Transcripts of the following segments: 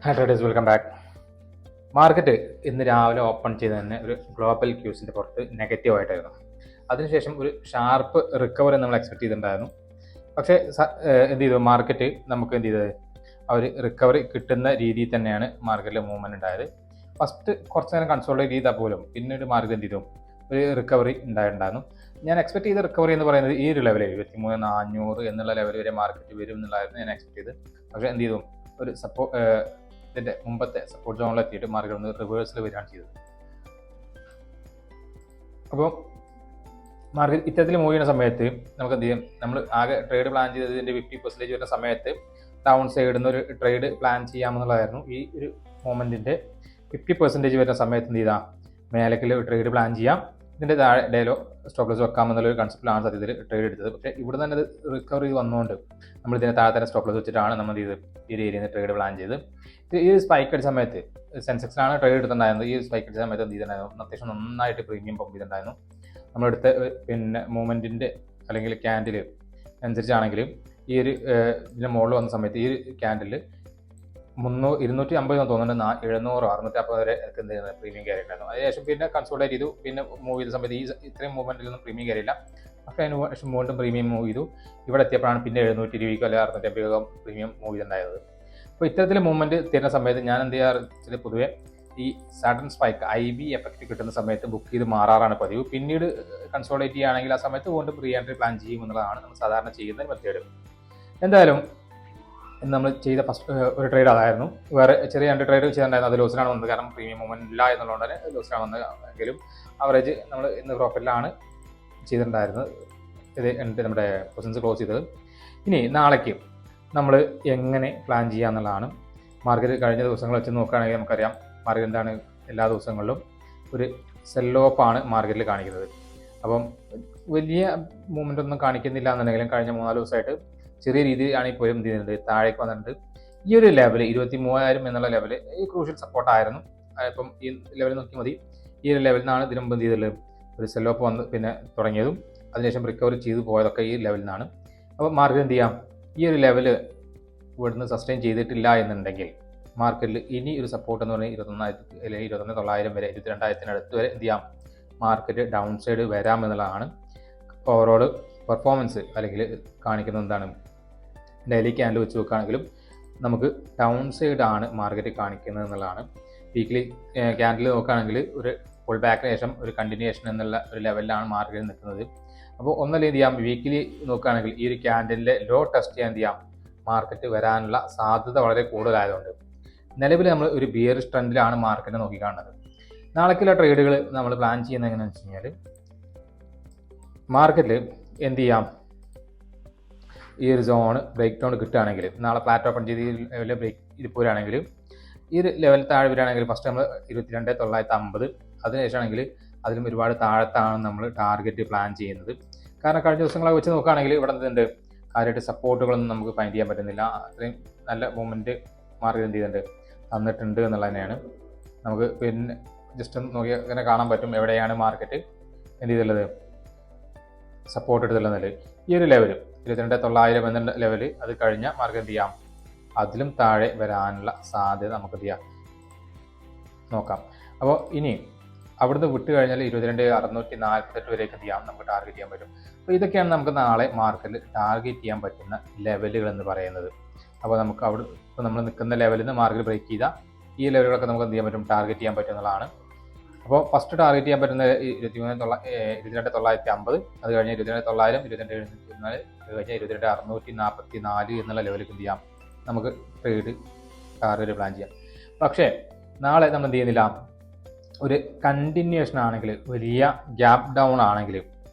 Hi traders, welcome back. Market ഇന്ന് രാവിലെ open ചെയ്ത് തന്നെ ഒരു ഗ്ലോബൽ ക്യൂസിൻ്റെ പുറത്ത് നെഗറ്റീവായിട്ടായിരുന്നു. അതിനുശേഷം ഒരു ഷാർപ്പ് റിക്കവറി നമ്മൾ എക്സ്പെക്ട് ചെയ്തിട്ടുണ്ടായിരുന്നു. പക്ഷേ എന്ത് ചെയ്തു, മാർക്കറ്റ് നമുക്ക് എന്ത് ചെയ്തത്, ആ ഒരു റിക്കവറി കിട്ടുന്ന രീതിയിൽ തന്നെയാണ് മാർക്കറ്റിൽ മൂവ്മെൻറ്റ് ഉണ്ടായത്. ഫസ്റ്റ് കുറച്ച് നേരം കൺസോൾട്ടേറ്റ് ചെയ്താൽ പോലും പിന്നീട് മാർക്കറ്റ് എന്ത് ചെയ്തു, ഒരു റിക്കവറി ഉണ്ടായിട്ടുണ്ടായിരുന്നു. ഞാൻ എക്സ്പെക്ട് ചെയ്ത റിക്കവറി എന്ന് പറയുന്നത് ഈ ഒരു ലെവലിൽ 23,400 എന്നുള്ള ലെവൽ വരെ മാർക്കറ്റ് വരും എന്നുള്ളതായിരുന്നു ഞാൻ എക്സ്പെക്ട് ചെയ്ത്. പക്ഷേ എന്ത് ചെയ്തു, ഒരു ഇതിൻ്റെ മുമ്പത്തെ സപ്പോർട്ട് സോണിലെത്തിയിട്ട് മാർക്കറ്റ് ഒന്ന് റിവേഴ്സിൽ വരികയാണ് ചെയ്തത്. അപ്പോൾ മാർക്കറ്റ് ഇത്തരത്തിൽ മൂവ് ചെയ്യുന്ന സമയത്ത് നമുക്ക് എന്ത് ചെയ്യും, നമ്മൾ ആകെ ട്രേഡ് പ്ലാൻ ചെയ്തതിൻ്റെ 50% വരുന്ന സമയത്ത് ഡൗൺ സൈഡിൽ നിന്ന് ഒരു ട്രേഡ് പ്ലാൻ ചെയ്യാമെന്നുള്ളതായിരുന്നു. ഈ ഒരു മൊമെൻറ്റിൻ്റെ 50% വരുന്ന സമയത്ത് എന്ത് ചെയ്താൽ മേലേക്കുള്ള ഒരു ട്രേഡ് പ്ലാൻ ചെയ്യാം, ഇതിൻ്റെ താഴെ ഡേലോ സ്റ്റോപ്പ് ലോസ് വെക്കാമെന്നുള്ളൊരു കൺസെപ്റ്റിലാണ് സത്യത്തിൽ ട്രേഡ് എടുത്തത്. പക്ഷേ ഇവിടെ തന്നെ അത് റിക്കവറി വന്നുകൊണ്ട് നമ്മൾ ഇതിനെ താഴെ തന്നെ സ്റ്റോപ്പ് ലോസ് വെച്ചിട്ടാണ് നമ്മൾ ഇത് ഈ ഏരിയയിൽ നിന്ന് ട്രേഡ് പ്ലാൻ ചെയ്ത്. ഈ സ്പൈക്ക് അടിച്ച സമയത്ത് സെൻസെക്സിലാണ് ട്രേഡ് എടുത്തിട്ടുണ്ടായിരുന്നത്. ഈ സ്പൈക്ക് അടിച്ച സമയത്ത് എന്ത് ചെയ്തിട്ടുണ്ടായിരുന്നു, അത്യാവശ്യം നന്നായിട്ട് പ്രീമിയം പമ്പ് ചെയ്തിട്ടുണ്ടായിരുന്നു. നമ്മളെടുത്ത പിന്നെ മൂവ്മെൻറ്റിൻ്റെ അല്ലെങ്കിൽ ക്യാൻഡിൽ അനുസരിച്ചാണെങ്കിലും ഈ ഒരു ഇതിൻ്റെ മുകളിൽ വന്ന സമയത്ത് ഈ ക്യാൻഡിൽ 250 തോന്നുന്നുണ്ട്, 700 650 വരെ എന്ത് ചെയ്യുന്നത് പ്രീമിയം കയറി ഉണ്ടായിരുന്നു. അതിനുശേഷം പിന്നെ കൺസോൾട്ടേറ്റ് ചെയ്തു. പിന്നെ മൂവ് ചെയ്ത സമയത്ത് ഇത്രയും മൂവ്മെൻറ്റിലൊന്നും പ്രീമിയം കയറിയില്ല. പക്ഷേ അതിന് ശേഷം വീണ്ടും പ്രീമിയം മൂവ് ചെയ്തു. ഇവിടെ എത്തിയപ്പോഴാണ് പിന്നെ 720 അല്ലെങ്കിൽ 650 പ്രീമിയം മൂവ് ചെയ്തിട്ടുണ്ടായത്. അപ്പോൾ ഇത്തരത്തിൽ മൂവ്മെൻറ്റ് തരുന്ന സമയത്ത് ഞാൻ എന്ത് ചെയ്യാറ്, പൊതുവേ ഈ സഡൻ സ്പൈക്ക് IB എഫക്റ്റ് കിട്ടുന്ന സമയത്ത് ബുക്ക് ചെയ്ത് മാറാറാണ് പതിവ്. പിന്നീട് കൺസോൾട്ടേറ്റ് ചെയ്യുകയാണെങ്കിൽ ആ സമയത്ത് വീണ്ടും റീ എൻട്രി പ്ലാൻ ചെയ്യും എന്നുള്ളതാണ് നമ്മൾ സാധാരണ ചെയ്യുന്ന മെത്തേഡ്. എന്തായാലും നമ്മൾ ചെയ്ത ഫസ്റ്റ് ഒരു ട്രേഡ് അതായിരുന്നു. വേറെ ചെറിയ 2 ട്രേഡ് ചെയ്തിട്ടുണ്ടായിരുന്നു. അത് ലോസിലാണ് വന്നത്, കാരണം പ്രീമിയം മൂവ്മെൻറ്റ് ഇല്ല എന്നുള്ളതുകൊണ്ട് തന്നെ ലോസിലാണ് വന്നത്. എങ്കിലും അവറേജ് നമ്മൾ ഇന്ന് പ്രോഫിറ്റിലാണ് ചെയ്തിട്ടുണ്ടായിരുന്നത്. ഇത് നമ്മുടെ പൊസിഷൻസ് ക്ലോസ് ചെയ്തത്. ഇനി നാളേക്ക് നമ്മൾ എങ്ങനെ പ്ലാൻ ചെയ്യുക എന്നുള്ളതാണ്. മാർക്കറ്റ് കഴിഞ്ഞ ദിവസങ്ങൾ വെച്ച് നോക്കുകയാണെങ്കിൽ നമുക്കറിയാം, മാർക്കറ്റ് എന്താണ് എല്ലാ ദിവസങ്ങളിലും ഒരു സെൽ ഓഫാണ് മാർക്കറ്റിൽ കാണിക്കുന്നത്. അപ്പം വലിയ മൂവ്മെൻ്റ് ഒന്നും കാണിക്കുന്നില്ല എന്നുണ്ടെങ്കിലും കഴിഞ്ഞ 3-4 ദിവസമായിട്ട് ചെറിയ രീതിയിലാണ് ഇപ്പോൾ എന്ത് ചെയ്യുന്നത്, താഴേക്ക് വന്നിട്ടുണ്ട്. ഈ ഒരു ലെവൽ 23,000 എന്നുള്ള ലെവൽ ഈ ക്രൂഷ്യൽ സപ്പോർട്ടായിരുന്നു. ഇപ്പം ഈ ലെവൽ നോക്കി മതി. ഈ ഒരു ലെവലിൽ നിന്നാണ് ഇതിന് മുമ്പ് എന്ത് ചെയ്തത്, ഒരു സെൽ ഓഫ് വന്ന് പിന്നെ തുടങ്ങിയതും അതിനുശേഷം റിക്കവറി ചെയ്ത് പോയതൊക്കെ ഈ ലെവലിൽ നിന്നാണ്. അപ്പോൾ മാർക്കറ്റ് എന്ത് ചെയ്യാം, ഈ ഒരു ലെവൽ ഇവിടുന്ന് സസ്റ്റെയിൻ ചെയ്തിട്ടില്ല എന്നുണ്ടെങ്കിൽ മാർക്കറ്റിൽ ഇനി ഒരു സപ്പോർട്ട് എന്ന് പറഞ്ഞാൽ 21,000 അല്ലെങ്കിൽ 21,900 വരെ 22,000 വരെ എന്ത് ചെയ്യാം, മാർക്കറ്റ് ഡൗൺ സൈഡ് വരാമെന്നുള്ളതാണ്. ഓവറോൾ പെർഫോമൻസ് അല്ലെങ്കിൽ കാണിക്കുന്നത് എന്താണ്, ഡെയിലി ക്യാൻഡിൽ വെച്ച് നോക്കുകയാണെങ്കിലും നമുക്ക് ഡൗൺ സൈഡാണ് മാർക്കറ്റ് കാണിക്കുന്നത് എന്നുള്ളതാണ്. വീക്ക്ലി ക്യാൻഡിൽ നോക്കുകയാണെങ്കിൽ ഒരു ഫുൾ ബാക്കിന് ശേഷം ഒരു കണ്ടിന്യൂഷൻ എന്നുള്ള ഒരു ലെവലിലാണ് മാർക്കറ്റ് നിൽക്കുന്നത്. അപ്പോൾ ഒന്നല്ല എന്ത് ചെയ്യാം, വീക്കിലി നോക്കുകയാണെങ്കിൽ ഈ ഒരു ക്യാൻഡിലിൻ്റെ ലോ ടെസ്റ്റ് ചെയ്യാൻ എന്ത് ചെയ്യാം, മാർക്കറ്റ് വരാനുള്ള സാധ്യത വളരെ കൂടുതലായതുകൊണ്ട് നിലവിൽ നമ്മൾ ഒരു ബിയറിഷ് ട്രെൻഡിലാണ് മാർക്കറ്റ് നോക്കിക്കാണുന്നത്. നാളേക്കുള്ള ട്രേഡുകൾ നമ്മൾ പ്ലാൻ ചെയ്യുന്നത് എങ്ങനെയാണെന്ന് വെച്ച് കഴിഞ്ഞാൽ, മാർക്കറ്റിൽ എന്ത് ചെയ്യാം, ഈ ഒരു സോൺ ബ്രേക്ക് ഡൗൺ കിട്ടുകയാണെങ്കിൽ നാളെ ഫ്ലാറ്റ് ഓപ്പൺ ചെയ്ത് ഈ ലെവലിൽ ബ്രേക്ക് ഇരിക്കുകയാണെങ്കിൽ ഈ ഒരു ലെവൽ താഴെ വരികയാണെങ്കിൽ ഫസ്റ്റ് നമ്മൾ 22,950, അതിനുശേഷമാണെങ്കിൽ അതിലും ഒരുപാട് താഴത്താണ് നമ്മൾ ടാർഗറ്റ് പ്ലാൻ ചെയ്യുന്നത്. കാരണം കഴിഞ്ഞ ദിവസങ്ങളെ വെച്ച് നോക്കുകയാണെങ്കിൽ ഇവിടെ എന്തുണ്ട്, കാര്യമായിട്ട് സപ്പോർട്ടുകളൊന്നും നമുക്ക് ഫൈൻഡ് ചെയ്യാൻ പറ്റുന്നില്ല. അത്രയും നല്ല മൂവ്മെൻറ്റ് മാർക്കറ്റ് എന്ത് ചെയ്തിട്ടുണ്ട്, തന്നിട്ടുണ്ട് എന്നുള്ളത് തന്നെയാണ്. നമുക്ക് പിന്നെ ജസ്റ്റ് ഒന്ന് നോക്കിയാൽ അങ്ങനെ കാണാൻ പറ്റും എവിടെയാണ് മാർക്കറ്റ് എന്ത് ചെയ്തുള്ളത്, സപ്പോർട്ട് എടുത്തുള്ളത്. ഈ ഒരു ലെവൽ 22,900 എന്ന ലെവൽ അത് കഴിഞ്ഞാൽ മാർക്കറ്റ് എന്ത് ചെയ്യാം, അതിലും താഴെ വരാനുള്ള സാധ്യത നമുക്ക് എന്ത് ചെയ്യാം നോക്കാം. അപ്പോൾ ഇനി അവിടുന്ന് വിട്ട് കഴിഞ്ഞാൽ 22,648 വരെയൊക്കെ എന്ത് ചെയ്യാം, നമുക്ക് ടാർഗറ്റ് ചെയ്യാൻ പറ്റും. അപ്പോൾ ഇതൊക്കെയാണ് നമുക്ക് നാളെ മാർക്കറ്റിൽ ടാർഗറ്റ് ചെയ്യാൻ പറ്റുന്ന ലെവലുകൾ എന്ന് പറയുന്നത്. അപ്പോൾ നമുക്ക് അവിടെ ഇപ്പോൾ നമ്മൾ നിൽക്കുന്ന ലെവലിൽ നിന്ന് മാർക്കറ്റ് ബ്രേക്ക് ചെയ്താൽ ഈ ലെവലുകളൊക്കെ നമുക്ക് എന്ത് ചെയ്യാൻ പറ്റും, ടാർഗറ്റ് ചെയ്യാൻ പറ്റും എന്നുള്ളതാണ്. അപ്പോൾ ഫസ്റ്റ് ടാർഗറ്റ് ചെയ്യാൻ പറ്റുന്ന 22,950, അത് കഴിഞ്ഞാൽ 22,900, 22,724, അത് കഴിഞ്ഞാൽ 22,644 എന്നുള്ള ലെവലിൽ എന്ത് ചെയ്യാം, നമുക്ക് ട്രേഡ് ടാർഗറ്റ് പ്ലാൻ ചെയ്യാം. പക്ഷേ നാളെ നമ്മൾ എന്ത് ചെയ്യുന്നില്ല, ഒരു കണ്ടിന്യൂഷൻ ആണെങ്കിൽ, വലിയ ഗ്യാപ്പ് ഡൗൺ ആണെങ്കിൽ,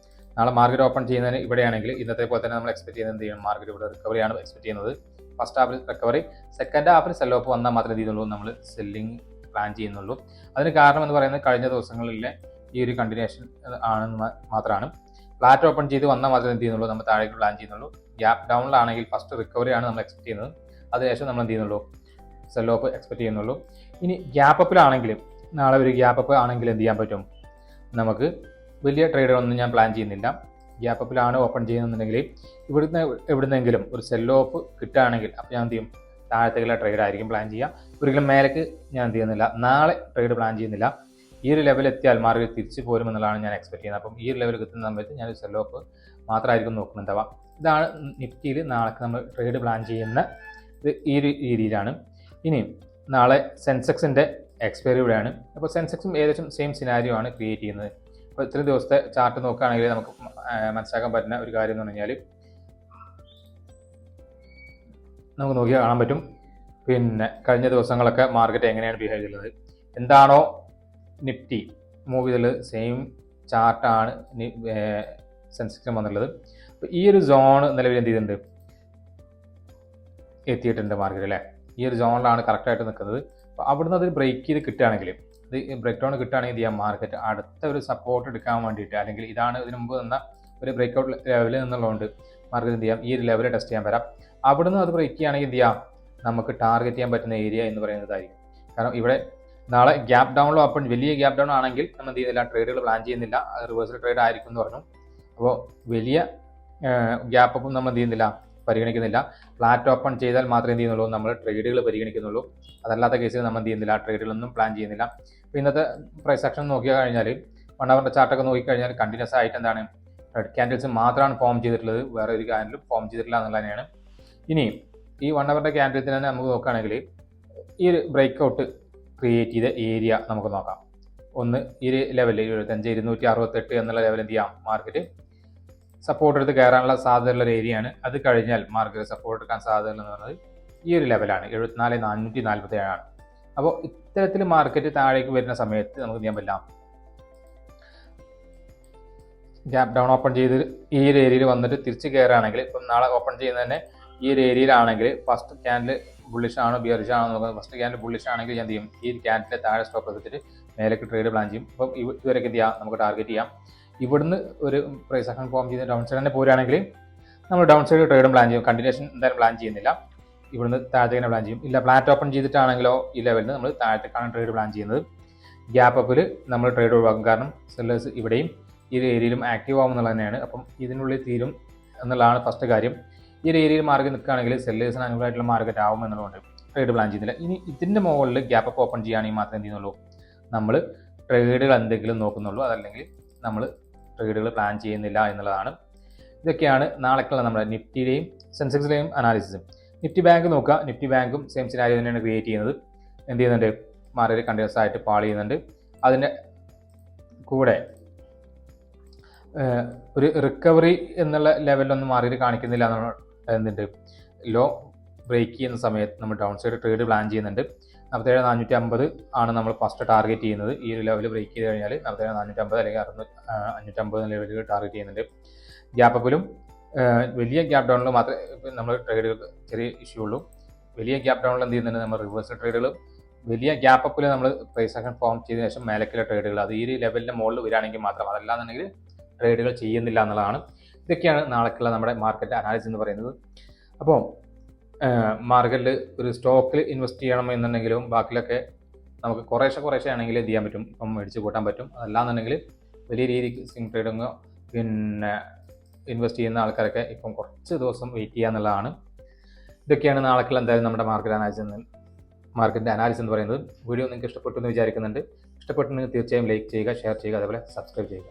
നാളെ മാർക്കറ്റ് ഓപ്പൺ ചെയ്യുന്നതിന് ഇവിടെയാണെങ്കിൽ ഇന്നത്തെ പോലെ തന്നെ നമ്മൾ എക്സ്പെക്ട് ചെയ്യുന്നത് എന്ത് ചെയ്യണം, മാർക്കറ്റ് ഇവിടെ റിക്കവറിയാണ് എക്സ്പെക്ട് ചെയ്യുന്നത്. First Hafil recovery, second Hafil cell of വന്നാൽ മാത്രമേ എന്ത് ചെയ്യുന്നുള്ളൂ, നമ്മൾ സെല്ലിങ് പ്ലാൻ ചെയ്യുന്നുള്ളൂ. അതിന് കാരണം എന്ന് പറയുന്നത് കഴിഞ്ഞ ദിവസങ്ങളിലെ ഈ ഒരു കണ്ടിന്യൂഷൻ ആണെന്ന് മാത്രമാണ്. ഫ്ലാറ്റ് ഓപ്പൺ ചെയ്ത് വന്നാൽ മാത്രമേ എന്ത് ചെയ്യുന്നുള്ളൂ, നമ്മൾ താഴേക്ക് പ്ലാൻ ചെയ്യുന്നുള്ളൂ. ഗ്യാപ്പ് ഡൗണിലാണെങ്കിൽ ഫസ്റ്റ് റിക്കവറിയാണ് നമ്മൾ എക്സ്പെക്ട് ചെയ്യുന്നത്, അതിനുശേഷം നമ്മൾ എന്ത് ചെയ്യുന്നുള്ളൂ, സെൽ ഓഫ് എക്സ്പെക്ട് ചെയ്യുന്നുള്ളൂ. ഇനി ഗ്യാപ്പ് അപ്പിലാണെങ്കിൽ, നാളെ ഒരു ഗ്യാപ്പ് അപ്പ് ആണെങ്കിൽ എന്ത് ചെയ്യാൻ പറ്റും, നമുക്ക് വലിയ ട്രേഡുകളൊന്നും ഞാൻ പ്ലാൻ ചെയ്യുന്നില്ല. ഗ്യാപ്പ് അപ്പിലാണ് ഓപ്പൺ ചെയ്യുന്നുണ്ടെങ്കിൽ ഇവിടുന്നെങ്കിലും ഒരു സെൽ ഓഫ് കിട്ടുകയാണെങ്കിൽ അപ്പോൾ ഞാൻ എന്ത് ചെയ്യും, താഴത്തേക്കുള്ള ട്രേഡ് ആയിരിക്കും പ്ലാൻ ചെയ്യുക. ഒരിക്കലും മേലേക്ക് ഞാൻ എന്ത് ചെയ്യുന്നില്ല, നാളെ ട്രേഡ് പ്ലാൻ ചെയ്യുന്നില്ല. ഈ ഒരു ലെവൽ എത്തിയാൽ മാർക്കറ്റ് തിരിച്ച് പോരും എന്നുള്ളതാണ് ഞാൻ എക്സ്പെക്ട് ചെയ്യുന്നത്. അപ്പം ഈ ഒരു ലെവൽ കിട്ടുന്ന സമയത്ത് ഞാൻ സെൽ ഓഫ് മാത്രമായിരിക്കും നോക്കുന്നുണ്ടാവുക. ഇതാണ് നിഫ്റ്റിയിൽ നാളെ നമ്മൾ ട്രേഡ് പ്ലാൻ ചെയ്യുന്ന ഈ ഒരു രീതിയിലാണ്. ഇനി നാളെ സെൻസെക്സിൻ്റെ എക്സ്പയറി ഇവിടെയാണ്. അപ്പോൾ സെൻസെക്സും ഏകദേശം സെയിം സിനാരിയോ ആണ് ക്രിയേറ്റ് ചെയ്യുന്നത്. അപ്പോൾ ഇത്രയും ദിവസത്തെ ചാർട്ട് നോക്കുകയാണെങ്കിൽ നമുക്ക് മനസ്സിലാക്കാൻ പറ്റുന്ന ഒരു കാര്യം എന്ന് പറഞ്ഞാൽ നമുക്ക് നോക്കിയാൽ കാണാൻ പറ്റും പിന്നെ കഴിഞ്ഞ ദിവസങ്ങളൊക്കെ മാർക്കറ്റ് എങ്ങനെയാണ് ബിഹേവ് ചെയ്യുന്നത്. എന്താണോ നിഫ്റ്റി മൂവ് ചെയ്തുള്ളത് സെയിം ചാർട്ടാണ് സെൻസെക്സിന് വന്നുള്ളത്. അപ്പോൾ ഈ ഒരു സോൺ നിലവിൽ എന്ത് ചെയ്തിട്ടുണ്ട്, എത്തിയിട്ടുണ്ട് മാർക്കറ്റ് അല്ലേ. ഈ ഒരു സോണിലാണ് കറക്റ്റായിട്ട് നിൽക്കുന്നത്. അപ്പോൾ അവിടുന്ന് അത് ബ്രേക്ക് ചെയ്ത് കിട്ടുകയാണെങ്കിൽ, ഇത് ബ്രേക്ക് ഡൗൺ കിട്ടുകയാണെങ്കിൽ ചെയ്യാം മാർക്കറ്റ് അടുത്ത ഒരു സപ്പോർട്ട് എടുക്കാൻ വേണ്ടിയിട്ട്, അല്ലെങ്കിൽ ഇതാണ് ഇതിനു മുമ്പ് നിന്ന ഒരു ബ്രേക്ക് ഔട്ട് ലെവൽ എന്നുള്ളതുകൊണ്ട് മാർക്കറ്റ് എന്ത് ചെയ്യാം, ഈ ഒരു ലെവൽ ടെസ്റ്റ് ചെയ്യാൻ വരാം. അവിടുന്ന് അത് ബ്രേക്ക് ചെയ്യുകയാണെങ്കിൽ എന്ത് ചെയ്യാം, നമുക്ക് ടാർഗറ്റ് ചെയ്യാൻ പറ്റുന്ന ഏരിയ എന്ന് പറയുന്നതായിരിക്കും. കാരണം ഇവിടെ നാളെ ഗ്യാപ്പ് ഡൗണിലോ ഓപ്പൺ വലിയ ഗ്യാപ്പ് ഡൗൺ ആണെങ്കിൽ നമ്മൾ എന്ത് ചെയ്യുന്നില്ല, ട്രേഡുകൾ പ്ലാൻ ചെയ്യുന്നില്ല, റിവേഴ്സൽ ട്രേഡ് ആയിരിക്കും എന്ന് പറഞ്ഞു. അപ്പോൾ വലിയ ഗ്യാപ്പ് അപ്പം നമ്മൾ എന്ത് ചെയ്യുന്നില്ല, പരിഗണിക്കുന്നില്ല. ഫ്ലാറ്റ് ഓപ്പൺ ചെയ്താൽ മാത്രമേ എന്ത് ചെയ്യുന്നുള്ളൂ, നമ്മൾ ട്രേഡുകൾ പരിഗണിക്കുന്നുള്ളൂ. അതല്ലാത്ത കേസിൽ നമ്മൾ എന്ത് ചെയ്യുന്നില്ല, ട്രേഡുകളൊന്നും പ്ലാൻ ചെയ്യുന്നില്ല. അപ്പോൾ ഇന്നത്തെ പ്രൈസ് ആക്ഷൻ നോക്കിയാൽ കഴിഞ്ഞാൽ 1 അവറിൻ്റെ ചാർട്ടൊക്കെ നോക്കിക്കഴിഞ്ഞാൽ കണ്ടിന്യൂസ് ആയിട്ട് എന്താണ് റെഡ് ക്യാൻഡിൽസ് മാത്രമാണ് ഫോം ചെയ്തിട്ടുള്ളത്, വേറെ ഒരു ക്യാൻഡിലും ഫോം ചെയ്തിട്ടില്ല എന്നുള്ളത് തന്നെയാണ്. ഇനി ഈ 1 അവറിൻ്റെ ക്യാൻഡിൽസിന് തന്നെ നമുക്ക് നോക്കുകയാണെങ്കിൽ ഈ ഒരു ബ്രേക്ക് ഔട്ട് ക്രിയേറ്റ് ചെയ്ത ഏരിയ നമുക്ക് നോക്കാം. ഒന്ന് ഈ ഒരു ലെവലിൽ 25,268 എന്നുള്ള ലെവൽ എന്ത് ചെയ്യാം, മാർക്കറ്റ് സപ്പോർട്ട് എടുത്ത് കയറാനുള്ള സാധ്യതയുള്ള ഒരു ഏരിയയാണ്. അത് കഴിഞ്ഞാൽ മാർക്കറ്റ് സപ്പോർട്ട് എടുക്കാൻ സാധ്യത എന്ന് പറയുന്നത് ഈ ഒരു ലെവലാണ്, 74,447 ആണ്. അപ്പോൾ ഇത്തരത്തിൽ മാർക്കറ്റ് താഴേക്ക് വരുന്ന സമയത്ത് നമുക്ക് ചെയ്യാൻ പറ്റില്ല, ഗ്യാപ്പ് ഡൗൺ ഓപ്പൺ ചെയ്ത് ഈ ഒരു ഏരിയയിൽ വന്നിട്ട് തിരിച്ച് കയറുകയാണെങ്കിൽ, ഇപ്പം നാളെ ഓപ്പൺ ചെയ്യുന്നത് തന്നെ ഈ ഒരു ഏരിയയിലാണെങ്കിൽ ഫസ്റ്റ് ക്യാൻഡിൽ ബുള്ളിഷ് ആണോ ബിയറിഷ് ആണോ നോക്കുന്നത്. ഫസ്റ്റ് ക്യാൻഡിൽ ബുള്ളിഷ് ആണെങ്കിൽ ഞാൻ എന്ത് ചെയ്യും, ഈ ക്യാൻഡിലെ താഴെ സ്റ്റോപ്പ് എടുത്തിട്ട് മേലേക്ക് ട്രേഡ് പ്ലാൻ ചെയ്യും. അപ്പം ഇതുവരെയൊക്കെ എന്ത് ചെയ്യാം, നമുക്ക് ടാർഗറ്റ് ചെയ്യാം. ഇവിടുന്ന് ഒരു പ്രൈസ് ആക്ഷൻ ഫോം ചെയ്ത് ഡൗൺ സൈഡ് തന്നെ പോരുകയാണെങ്കിൽ നമ്മൾ ഡൗൺ സൈഡ് ട്രേഡും പ്ലാൻ ചെയ്യും. കണ്ടിന്യൂഷൻ എന്തായാലും പ്ലാൻ ചെയ്യുന്നില്ല, ഇവിടുന്ന് താഴത്തേക്ക് പ്ലാൻ ചെയ്യും. ഇല്ല ഫ്ലാറ്റ് ഓപ്പൺ ചെയ്തിട്ടാണെങ്കിലോ ഈ ലെവലിൽ നമ്മൾ താഴത്തേക്കാണ് ട്രേഡ് പ്ലാൻ ചെയ്യുന്നത്. ഗ്യാപ്പ് അപ്പിൽ നമ്മൾ ട്രേഡ് ഒഴിവാക്കും, കാരണം സെല്ലേഴ്സ് ഇവിടെയും ഈ ഒരു ഏരിയയിലും ആക്റ്റീവ് ആവും എന്നുള്ളത് തന്നെയാണ്. അപ്പം ഇതിനുള്ളിൽ തീരും എന്നുള്ളതാണ് ഫസ്റ്റ് കാര്യം. ഈ ഒരു ഏരിയയിൽ മാർക്കറ്റ് നിൽക്കുകയാണെങ്കിൽ സെല്ലേഴ്സിന് അനുകൂലമായിട്ടുള്ള മാർക്കറ്റ് ആവും എന്നുള്ളതുകൊണ്ട് ട്രേഡ് പ്ലാൻ ചെയ്യുന്നില്ല. ഇനി ഇതിൻ്റെ മുകളിൽ ഗ്യാപ്പ് അപ്പ് ഓപ്പൺ ചെയ്യുകയാണെങ്കിൽ മാത്രമേ എന്ത് ചെയ്യുന്നുള്ളൂ, നമ്മൾ ട്രേഡുകൾ എന്തെങ്കിലും നോക്കുന്നുള്ളൂ, അതല്ലെങ്കിൽ നമ്മൾ ട്രേഡുകൾ പ്ലാൻ ചെയ്യുന്നില്ല എന്നുള്ളതാണ്. ഇതൊക്കെയാണ് നാളേക്കുള്ള നമ്മുടെ നിഫ്റ്റിയുടെയും സെൻസെക്സിലെയും അനാലിസിസും. നിഫ്റ്റി ബാങ്ക് നോക്കുക, നിഫ്റ്റി ബാങ്കും സെയിം സിനാരിയോ തന്നെയാണ് ക്രിയേറ്റ് ചെയ്യുന്നത്. എന്ത് ചെയ്യുന്നുണ്ട്, മാർക്കറ്റ് കണ്ടിന്യൂസ് ആയിട്ട് പാൾ ചെയ്യുന്നുണ്ട്. അതിൻ്റെ കൂടെ ഒരു റിക്കവറി എന്നുള്ള ലെവലിലൊന്നും മാർക്കറ്റ് കാണിക്കുന്നില്ല എന്നുണ്ട്. ലോ ബ്രേക്ക് ചെയ്യുന്ന സമയത്ത് നമ്മൾ ഡൗൺ സൈഡ് ട്രേഡ് പ്ലാൻ ചെയ്യുന്നുണ്ട്. 47,450 ആണ് നമ്മൾ ഫസ്റ്റ് ടാർഗറ്റ് ചെയ്യുന്നത്. ഈ ഒരു ലെവൽ ബ്രേക്ക് ചെയ്ത് കഴിഞ്ഞാൽ 47,450 അല്ലെങ്കിൽ 550 ലെവലുകൾ ടാർഗറ്റ് ചെയ്യുന്നുണ്ട്. ഗ്യാപ്പ് അപ്പിലും വലിയ ഗ്യാപ്പ് ഡൗണിൽ മാത്രമേ നമ്മൾ ട്രേഡുകൾ ചെറിയ ഇഷ്യൂ ഉള്ളൂ. വലിയ ഗ്യാപ്പ് ഡൗണിൽ എന്ത് ചെയ്യുന്നുണ്ട്, നമ്മൾ റിവേഴ്സൽ ട്രേഡുകൾ. വലിയ ഗ്യാപ്പ് അപ്പിൽ നമ്മൾ പ്രൈസ് ആക്ഷൻ ഫോം ചെയ്തതിനു ശേഷം മേലക്കുള്ള ട്രേഡുകൾ അത് ഈ ഒരു ലെവലിൻ്റെ മുകളിൽ വരികയാണെങ്കിൽ മാത്രം, അതല്ലാന്നുണ്ടെങ്കിൽ ട്രേഡുകൾ ചെയ്യുന്നില്ല എന്നുള്ളതാണ്. ഇതൊക്കെയാണ് നാളേക്കുള്ള നമ്മുടെ മാർക്കറ്റ് അനാലിസിസ് എന്ന് പറയുന്നത്. അപ്പോൾ മാർക്കറ്റിൽ ഒരു സ്റ്റോക്കിൽ ഇൻവെസ്റ്റ് ചെയ്യണം എന്നുണ്ടെങ്കിലും ബാക്കിലൊക്കെ നമുക്ക് കുറേശ്ശെ ആണെങ്കിൽ എന്ത് ചെയ്യാൻ പറ്റും, ഇപ്പം മേടിച്ച് കൂട്ടാൻ പറ്റും. അതല്ലാന്നുണ്ടെങ്കിൽ വലിയ രീതിക്ക് സ്വിംഗ് ട്രേഡിങ്ങോ പിന്നെ ഇൻവെസ്റ്റ് ചെയ്യുന്ന ആൾക്കാരൊക്കെ ഇപ്പം കുറച്ച് ദിവസം വെയിറ്റ് ചെയ്യുക എന്നുള്ളതാണ്. ഇതൊക്കെയാണ് നാളേക്കുള്ള എന്തായാലും നമ്മുടെ മാർക്കറ്റ് അനാലിസിസ് എന്ന് പറയുന്നത്. വീഡിയോ നിങ്ങൾക്ക് ഇഷ്ടപ്പെട്ടു എന്ന് വിചാരിക്കുന്നുണ്ട്. ഇഷ്ടപ്പെട്ടുണ്ടെങ്കിൽ തീർച്ചയായും ലൈക്ക് ചെയ്യുക, ഷെയർ ചെയ്യുക, അതേപോലെ സബ്സ്ക്രൈബ് ചെയ്യുക.